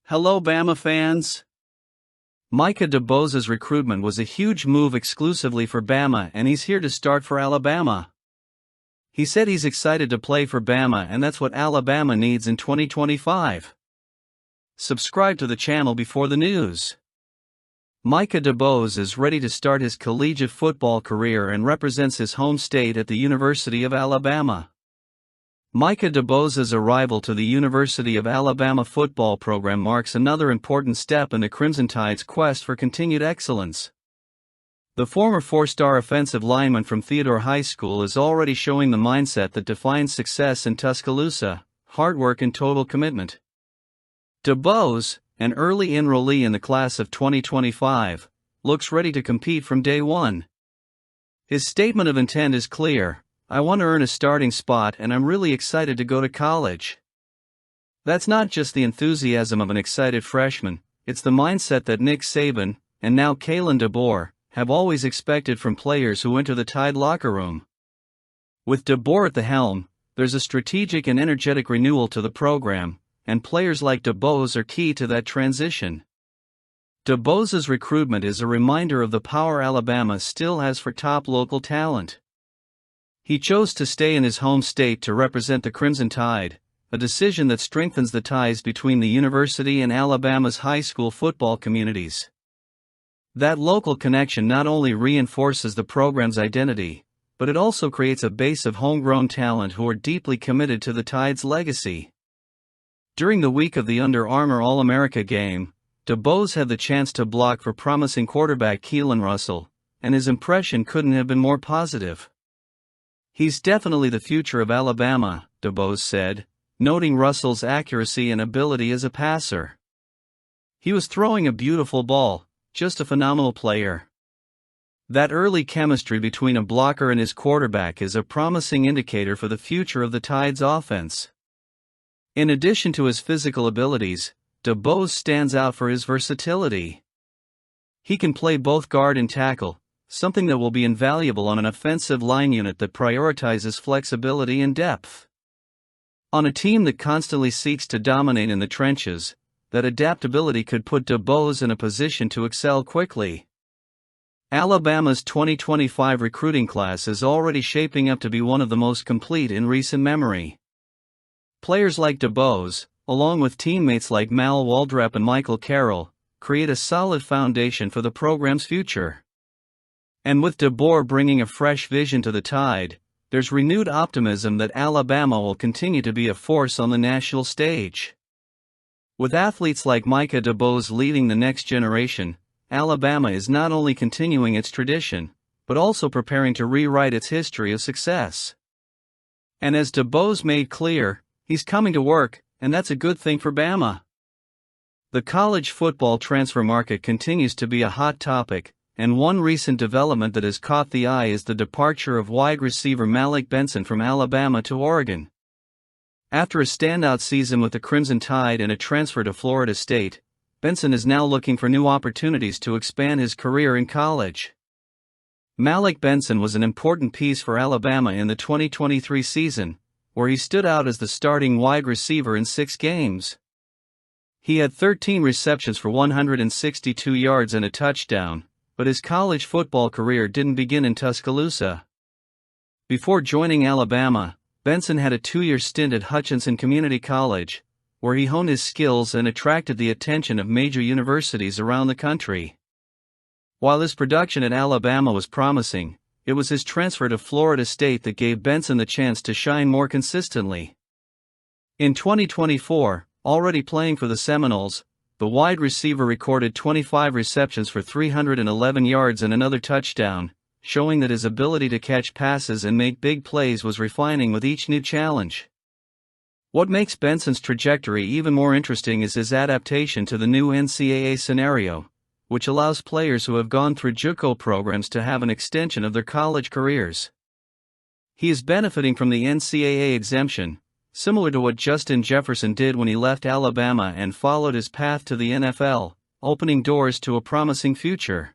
Hello Bama fans! Micah DeBose's recruitment was a huge move exclusively for Bama, and he's here to start for Alabama. He said he's excited to play for Bama, and that's what Alabama needs in 2025. Subscribe to the channel before the news. Micah DeBose is ready to start his collegiate football career and represents his home state at the University of Alabama. Micah DeBose's arrival to the University of Alabama football program marks another important step in the Crimson Tide's quest for continued excellence. The former four-star offensive lineman from Theodore High School is already showing the mindset that defines success in Tuscaloosa: hard work and total commitment. DeBose, an early enrollee in the class of 2025, looks ready to compete from day one. His statement of intent is clear: "I want to earn a starting spot and I'm really excited to go to college." That's not just the enthusiasm of an excited freshman, it's the mindset that Nick Saban, and now Kalen DeBoer, have always expected from players who enter the Tide locker room. With DeBoer at the helm, there's a strategic and energetic renewal to the program, and players like DeBose are key to that transition. DeBose's recruitment is a reminder of the power Alabama still has for top local talent. He chose to stay in his home state to represent the Crimson Tide, a decision that strengthens the ties between the university and Alabama's high school football communities. That local connection not only reinforces the program's identity, but it also creates a base of homegrown talent who are deeply committed to the Tide's legacy. During the week of the Under Armour All-America game, DeBose had the chance to block for promising quarterback Keelan Russell, and his impression couldn't have been more positive. "He's definitely the future of Alabama," DeBose said, noting Russell's accuracy and ability as a passer. "He was throwing a beautiful ball, just a phenomenal player." That early chemistry between a blocker and his quarterback is a promising indicator for the future of the Tide's offense. In addition to his physical abilities, DeBose stands out for his versatility. He can play both guard and tackle, something that will be invaluable on an offensive line unit that prioritizes flexibility and depth. On a team that constantly seeks to dominate in the trenches, that adaptability could put DeBose in a position to excel quickly. Alabama's 2025 recruiting class is already shaping up to be one of the most complete in recent memory. Players like DeBose, along with teammates like Mal Waldrep and Michael Carroll, create a solid foundation for the program's future. And with DeBoer bringing a fresh vision to the Tide, there's renewed optimism that Alabama will continue to be a force on the national stage. With athletes like Micah DeBose leading the next generation, Alabama is not only continuing its tradition, but also preparing to rewrite its history of success. And as DeBose made clear, he's coming to work, and that's a good thing for Bama. The college football transfer market continues to be a hot topic, and one recent development that has caught the eye is the departure of wide receiver Malik Benson from Alabama to Oregon. After a standout season with the Crimson Tide and a transfer to Florida State, Benson is now looking for new opportunities to expand his career in college. Malik Benson was an important piece for Alabama in the 2023 season, where he stood out as the starting wide receiver in 6 games. He had 13 receptions for 162 yards and a touchdown, but his college football career didn't begin in Tuscaloosa. Before joining Alabama, Benson had a 2-year stint at Hutchinson Community College, where he honed his skills and attracted the attention of major universities around the country. While his production at Alabama was promising, it was his transfer to Florida State that gave Benson the chance to shine more consistently. In 2024, already playing for the Seminoles, the wide receiver recorded 25 receptions for 311 yards and another touchdown, showing that his ability to catch passes and make big plays was refining with each new challenge. What makes Benson's trajectory even more interesting is his adaptation to the new NCAA scenario, which allows players who have gone through JUCO programs to have an extension of their college careers. He is benefiting from the NCAA exemption, similar to what Justin Jefferson did when he left Alabama and followed his path to the NFL, opening doors to a promising future.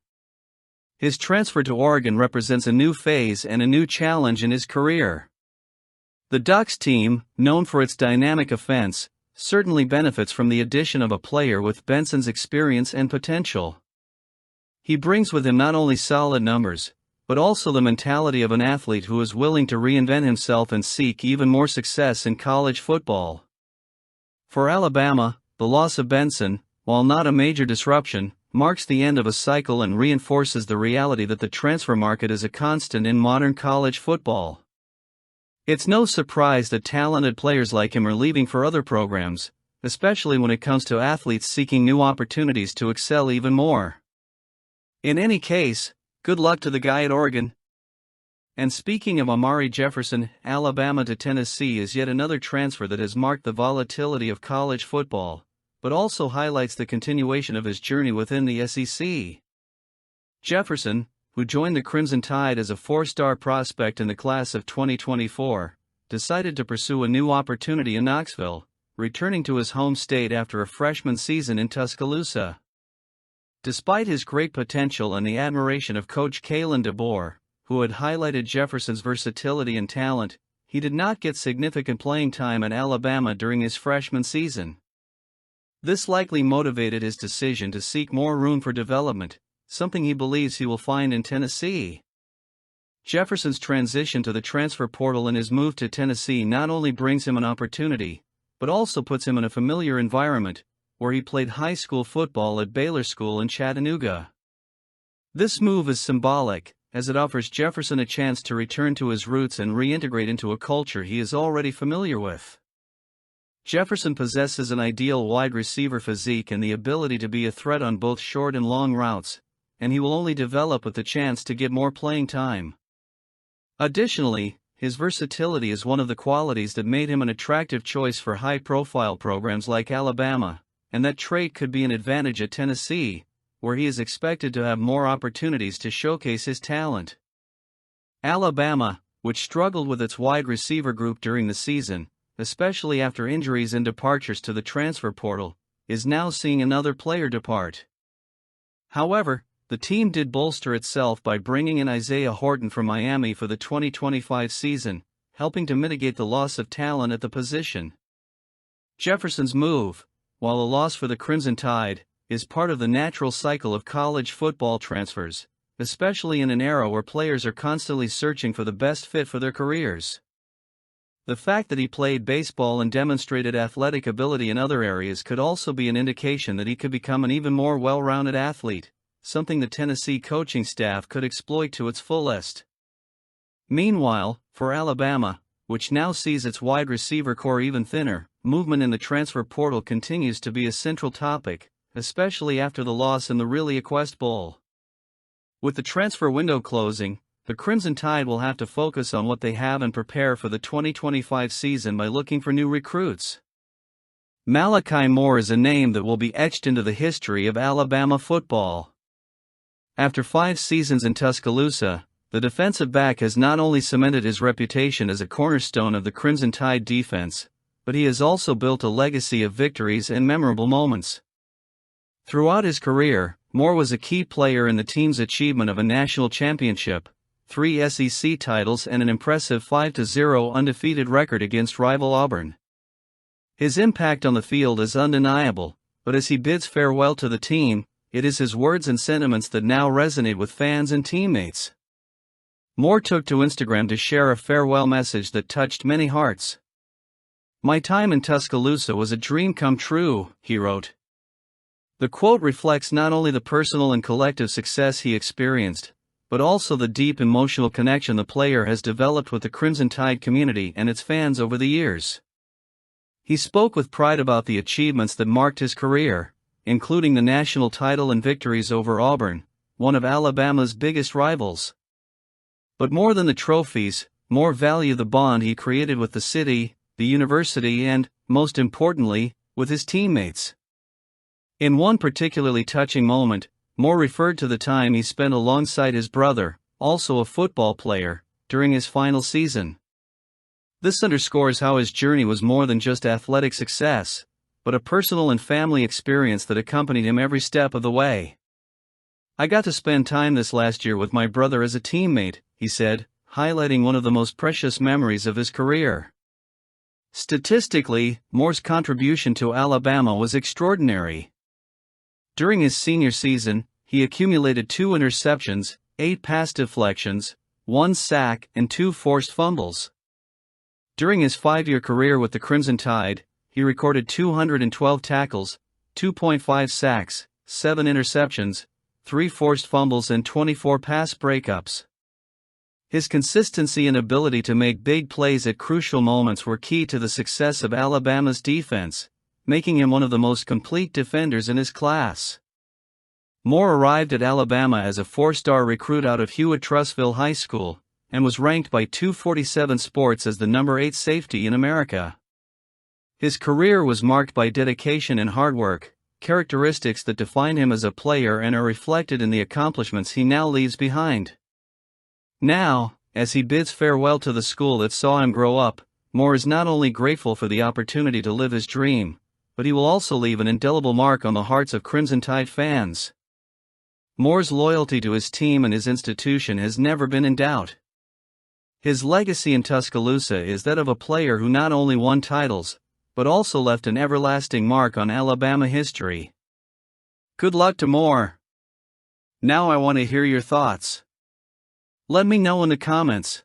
His transfer to Oregon represents a new phase and a new challenge in his career. The Ducks team, known for its dynamic offense, certainly benefits from the addition of a player with Benson's experience and potential. He brings with him not only solid numbers, but also the mentality of an athlete who is willing to reinvent himself and seek even more success in college football. For Alabama, the loss of Benson, while not a major disruption, marks the end of a cycle and reinforces the reality that the transfer market is a constant in modern college football. It's no surprise that talented players like him are leaving for other programs, especially when it comes to athletes seeking new opportunities to excel even more. In any case, good luck to the guy at Oregon. And speaking of Amari Jefferson, Alabama to Tennessee is yet another transfer that has marked the volatility of college football, but also highlights the continuation of his journey within the SEC. Jefferson, who joined the Crimson Tide as a four-star prospect in the class of 2024, decided to pursue a new opportunity in Knoxville, returning to his home state after a freshman season in Tuscaloosa. Despite his great potential and the admiration of coach Kalen DeBoer, who had highlighted Jefferson's versatility and talent, he did not get significant playing time at Alabama during his freshman season. This likely motivated his decision to seek more room for development, something he believes he will find in Tennessee. Jefferson's transition to the transfer portal and his move to Tennessee not only brings him an opportunity, but also puts him in a familiar environment, where he played high school football at Baylor School in Chattanooga. This move is symbolic, as it offers Jefferson a chance to return to his roots and reintegrate into a culture he is already familiar with. Jefferson possesses an ideal wide receiver physique and the ability to be a threat on both short and long routes, and he will only develop with the chance to get more playing time. Additionally, his versatility is one of the qualities that made him an attractive choice for high-profile programs like Alabama, and that trait could be an advantage at Tennessee, where he is expected to have more opportunities to showcase his talent. Alabama, which struggled with its wide receiver group during the season, especially after injuries and departures to the transfer portal, is now seeing another player depart. However, the team did bolster itself by bringing in Isaiah Horton from Miami for the 2025 season, helping to mitigate the loss of talent at the position. Jefferson's move, while a loss for the Crimson Tide, is part of the natural cycle of college football transfers, especially in an era where players are constantly searching for the best fit for their careers. The fact that he played baseball and demonstrated athletic ability in other areas could also be an indication that he could become an even more well-rounded athlete, something the Tennessee coaching staff could exploit to its fullest. Meanwhile, for Alabama, which now sees its wide receiver core even thinner, movement in the transfer portal continues to be a central topic, especially after the loss in the Quest Bowl. With the transfer window closing, the Crimson Tide will have to focus on what they have and prepare for the 2025 season by looking for new recruits. Malachi Moore is a name that will be etched into the history of Alabama football. After 5 seasons in Tuscaloosa, the defensive back has not only cemented his reputation as a cornerstone of the Crimson Tide defense, but he has also built a legacy of victories and memorable moments. Throughout his career, Moore was a key player in the team's achievement of a national championship, 3 SEC titles and an impressive 5-0 undefeated record against rival Auburn. His impact on the field is undeniable, but as he bids farewell to the team, it is his words and sentiments that now resonate with fans and teammates. Moore took to Instagram to share a farewell message that touched many hearts. "My time in Tuscaloosa was a dream come true," he wrote. The quote reflects not only the personal and collective success he experienced, but also the deep emotional connection the player has developed with the Crimson Tide community and its fans over the years. He spoke with pride about the achievements that marked his career, including the national title and victories over Auburn, one of Alabama's biggest rivals. But more than the trophies, Moore valued the bond he created with the city, the university and, most importantly, with his teammates. In one particularly touching moment, Moore referred to the time he spent alongside his brother, also a football player, during his final season. This underscores how his journey was more than just athletic success, but a personal and family experience that accompanied him every step of the way. "I got to spend time this last year with my brother as a teammate," he said, highlighting one of the most precious memories of his career. Statistically, Moore's contribution to Alabama was extraordinary. During his senior season, he accumulated 2 interceptions, 8 pass deflections, 1 sack, and 2 forced fumbles. During his 5-year career with the Crimson Tide, he recorded 212 tackles, 2.5 sacks, 7 interceptions, 3 forced fumbles and 24 pass breakups. His consistency and ability to make big plays at crucial moments were key to the success of Alabama's defense, making him one of the most complete defenders in his class. Moore arrived at Alabama as a 4-star recruit out of Hewitt-Trussville High School, and was ranked by 247 Sports as the number 8 safety in America. His career was marked by dedication and hard work, characteristics that define him as a player and are reflected in the accomplishments he now leaves behind. Now, as he bids farewell to the school that saw him grow up, Moore is not only grateful for the opportunity to live his dream, but he will also leave an indelible mark on the hearts of Crimson Tide fans. Moore's loyalty to his team and his institution has never been in doubt. His legacy in Tuscaloosa is that of a player who not only won titles, but also left an everlasting mark on Alabama history. Good luck to Moore. Now I want to hear your thoughts. Let me know in the comments.